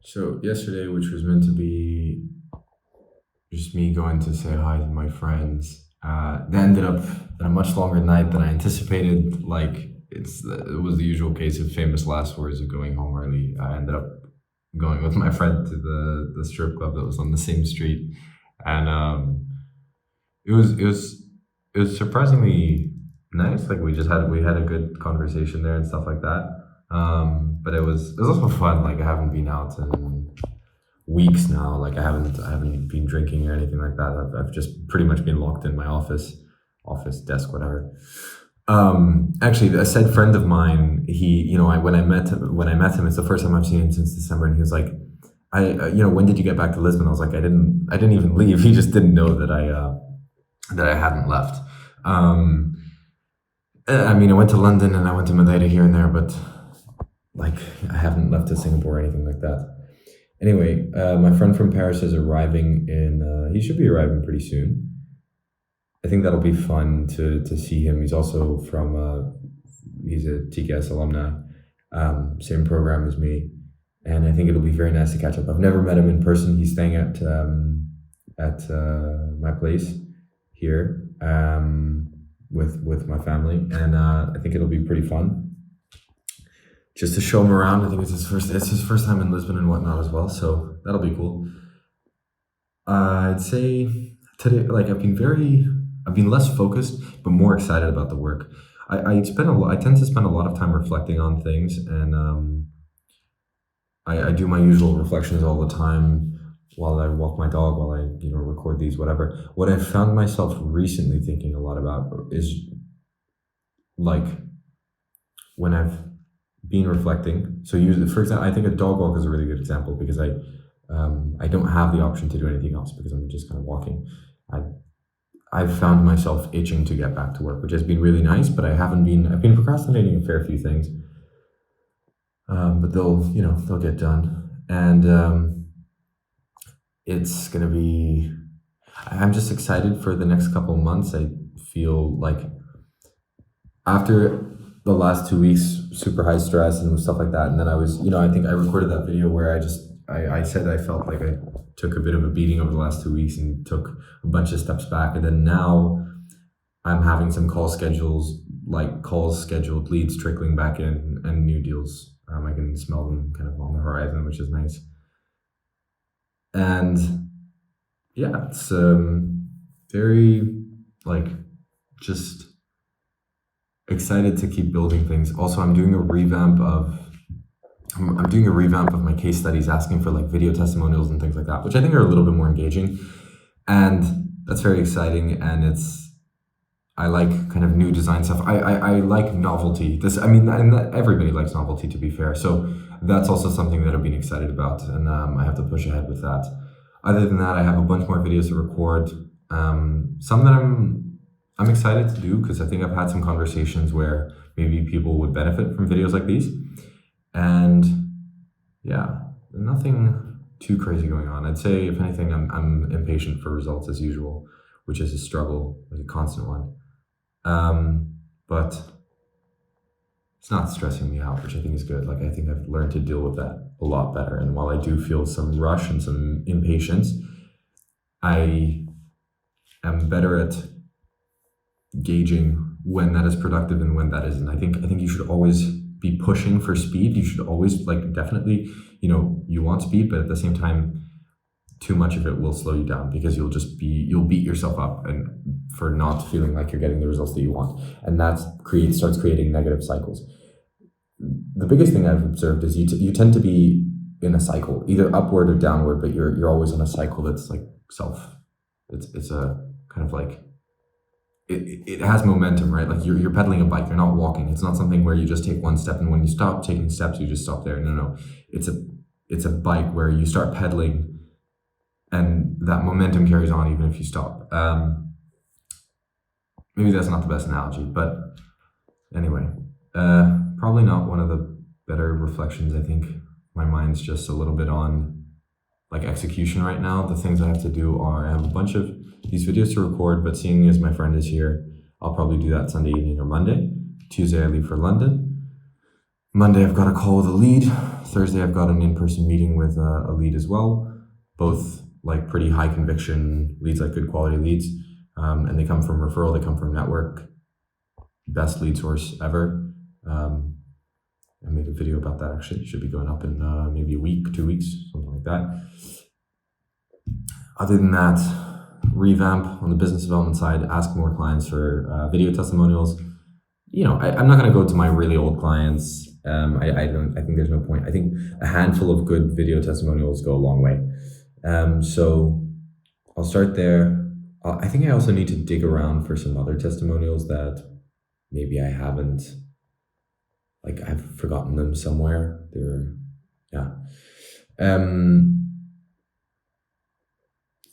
So yesterday, which was meant to be just me going to say hi to my friends, that ended up a much longer night than I anticipated. Like it was the usual case of famous last words of going home early. I ended up going with my friend to the strip club that was on the same street, and it was surprisingly nice. Like we had a good conversation there and stuff like that. But it was also fun. Like I haven't been out in weeks now. Like I haven't been drinking or anything like that. I've just pretty much been locked in my office desk, whatever. Actually, a said friend of mine, when I met him, it's the first time I've seen him since December, and he was like, when did you get back to Lisbon? I was like, I didn't even leave. He just didn't know that I hadn't left. Um, I mean, I went to London and I went to Madeira here and there, but like I haven't left to Singapore or anything like that. Anyway, my friend from Paris is arriving in. He should be arriving pretty soon. I think that'll be fun to see him. He's also from. He's a TKS alumni, same program as me, and I think it'll be very nice to catch up. I've never met him in person. He's staying at my place here with my family, and I think it'll be pretty fun just to show him around. I think it's his first time in Lisbon and whatnot as well, so that'll be cool. I'd say today, like I've been less focused, but more excited about the work. I tend to spend a lot of time reflecting on things, and I do my usual reflections all the time while I walk my dog, while I record these, whatever. What I've found myself recently thinking a lot about is like when I've been reflecting. So usually, for example, I think a dog walk is a really good example because I don't have the option to do anything else because I'm just kind of walking. I I've found myself itching to get back to work, which has been really nice. But I've been procrastinating a fair few things, but they'll get done, and it's gonna be. I'm just excited for the next couple of months. I feel like after the last 2 weeks, super high stress and stuff like that. And then I think I recorded that video where I said I felt like I took a bit of a beating over the last 2 weeks and took a bunch of steps back. And then now I'm having some calls scheduled, leads trickling back in, and new deals. I can smell them kind of on the horizon, which is nice. And yeah, it's very like just excited to keep building things. Also, I'm doing a revamp of my case studies, asking for like video testimonials and things like that, which I think are a little bit more engaging, and that's very exciting. And I like kind of new design stuff. I like novelty. And everybody likes novelty, to be fair. So that's also something that I've been excited about, and I have to push ahead with that. Other than that, I have a bunch more videos to record. Some that I'm excited to do because I think I've had some conversations where maybe people would benefit from videos like these. And yeah, nothing too crazy going on. I'd say, if anything, I'm impatient for results as usual, which is a struggle, like a constant one. But it's not stressing me out, which I think is good. Like I think I've learned to deal with that a lot better. And while I do feel some rush and some impatience, I am better at gauging when that is productive and when that isn't. I think you should always be pushing for speed. You should always definitely, you want speed, but at the same time, too much of it will slow you down because you'll beat yourself up and for not feeling like you're getting the results that you want. And that starts creating negative cycles. The biggest thing I've observed is you tend to be in a cycle, either upward or downward, but you're always in a cycle that's like it's a kind of like, it has momentum, right? Like you're pedaling a bike, you're not walking. It's not something where you just take one step and when you stop taking steps, you just stop there. No. It's a bike where you start pedaling and that momentum carries on even if you stop. Maybe that's not the best analogy, but anyway, probably not one of the better reflections. I think my mind's just a little bit on like execution right now. The things I have to do are, I have a bunch of these videos to record, but seeing as my friend is here, I'll probably do that Sunday evening or Monday. Tuesday I leave for London. Monday, I've got a call with a lead. Thursday, I've got an in-person meeting with a lead as well. Both like pretty high conviction leads, like good quality leads. And they come from referral, they come from network. Best lead source ever. I made a video about that actually. It should be going up in maybe a week, 2 weeks, something like that. Other than that, revamp on the business development side, ask more clients for video testimonials. I'm not going to go to my really old clients. I think there's no point. I think a handful of good video testimonials go a long way. So I'll start there. I think I also need to dig around for some other testimonials that maybe I haven't, like I've forgotten them somewhere.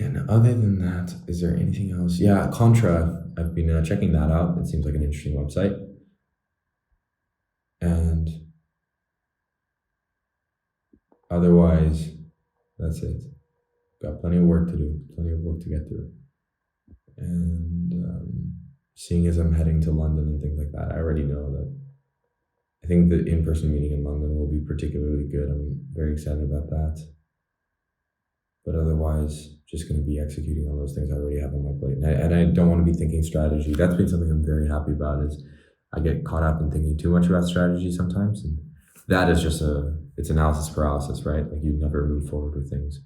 And other than that, is there anything else? Yeah, Contra, I've been checking that out. It seems like an interesting website. And otherwise, that's it. Got plenty of work to do, plenty of work to get through. And seeing as I'm heading to London and things like that, I already know that I think the in-person meeting in London will be particularly good. I'm very excited about that. But otherwise, just going to be executing on those things I already have on my plate. And I don't want to be thinking strategy. That's been something I'm very happy about, is I get caught up in thinking too much about strategy sometimes. And that is just it's analysis paralysis, right? Like you never move forward with things.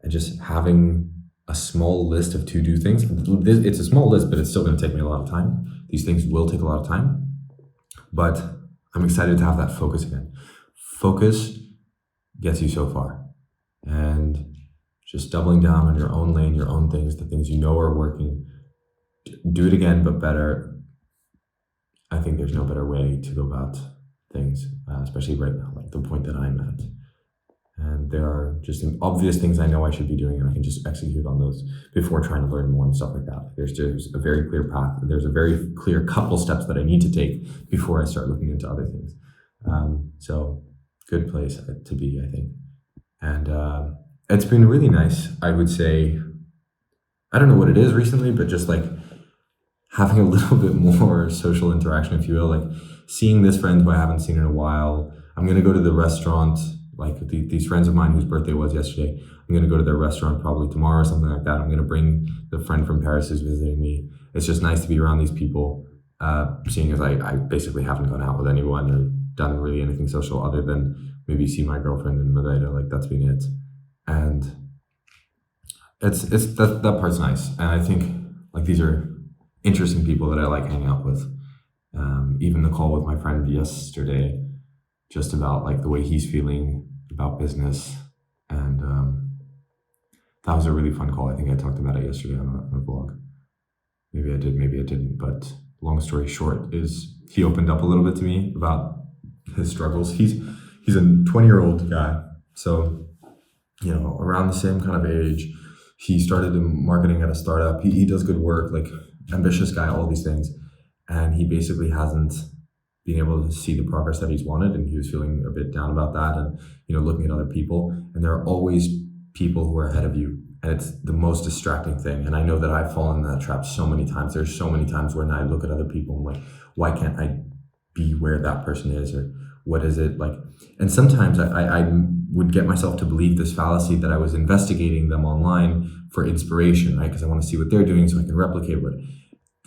And just having a small list of to-do things. It's a small list, but it's still going to take me a lot of time. These things will take a lot of time. But I'm excited to have that focus again. Focus gets you so far. And just doubling down on your own lane, your own things, the things you know are working. Do it again, but better. I think there's no better way to go about things, especially right now, like the point that I'm at. And there are just obvious things I know I should be doing, and I can just execute on those before trying to learn more and stuff like that. There's a very clear path. There's a very clear couple steps that I need to take before I start looking into other things. So good place to be, I think. And it's been really nice, I would say. I don't know what it is recently, but just like having a little bit more social interaction, if you will, like seeing this friend who I haven't seen in a while. I'm going to go to the restaurant, like these friends of mine whose birthday was yesterday. I'm going to go to their restaurant probably tomorrow or something like that. I'm going to bring the friend from Paris who's visiting me. It's just nice to be around these people, seeing as I basically haven't gone out with anyone or done really anything social other than maybe see my girlfriend in Madeira. Like that's been it. And it's that part's nice. And I think like these are interesting people that I like hanging out with. Even the call with my friend yesterday, just about like the way he's feeling about business. And that was a really fun call. I think I talked about it yesterday on a vlog. Maybe I did, maybe I didn't. But long story short is he opened up a little bit to me about his struggles. He's a 20-year-old guy. So, around the same kind of age. He started in marketing at a startup. He does good work, like ambitious guy, all these things. And he basically hasn't been able to see the progress that he's wanted. And he was feeling a bit down about that and, looking at other people. And there are always people who are ahead of you. And it's the most distracting thing. And I know that I've fallen in that trap so many times. There's so many times when I look at other people and I'm like, why can't I be where that person is? Or what is it like? And sometimes I would get myself to believe this fallacy that I was investigating them online for inspiration, right? Because I want to see what they're doing so I can replicate what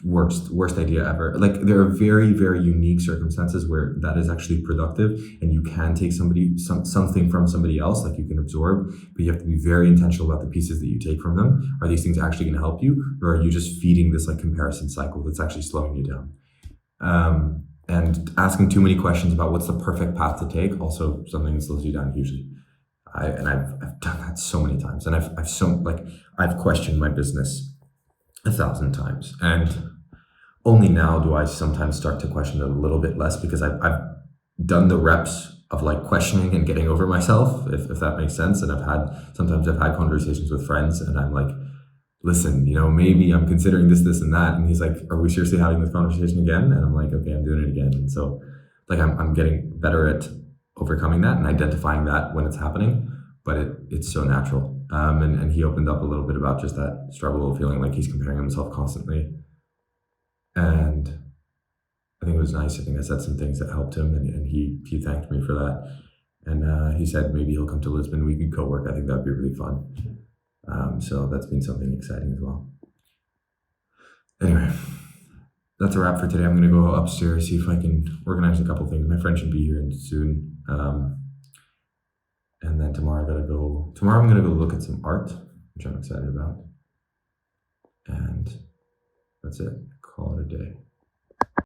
worst idea ever. Like there are very, very unique circumstances where that is actually productive and you can take something from somebody else, like you can absorb, but you have to be very intentional about the pieces that you take from them. Are these things actually going to help you, or are you just feeding this like comparison cycle that's actually slowing you down? And asking too many questions about what's the perfect path to take, also something that slows you down hugely. I've done that so many times, and I've questioned my business 1,000 times, and only now do I sometimes start to question it a little bit less because I've done the reps of like questioning and getting over myself, if that makes sense. And sometimes I've had conversations with friends, and I'm like, listen, maybe I'm considering this and that. And he's like, are we seriously having this conversation again? And I'm like, okay, I'm doing it again. And so like, I'm getting better at overcoming that and identifying that when it's happening, but it's so natural. And he opened up a little bit about just that struggle of feeling like he's comparing himself constantly. And I think it was nice. I think I said some things that helped him, and he thanked me for that. And he said maybe he'll come to Lisbon. We could co-work. I think that'd be really fun. So that's been something exciting as well. Anyway, that's a wrap for today. I'm going to go upstairs, see if I can organize a couple things. My friend should be here soon. And then tomorrow I'm going to go look at some art, which I'm excited about. And that's it. Call it a day.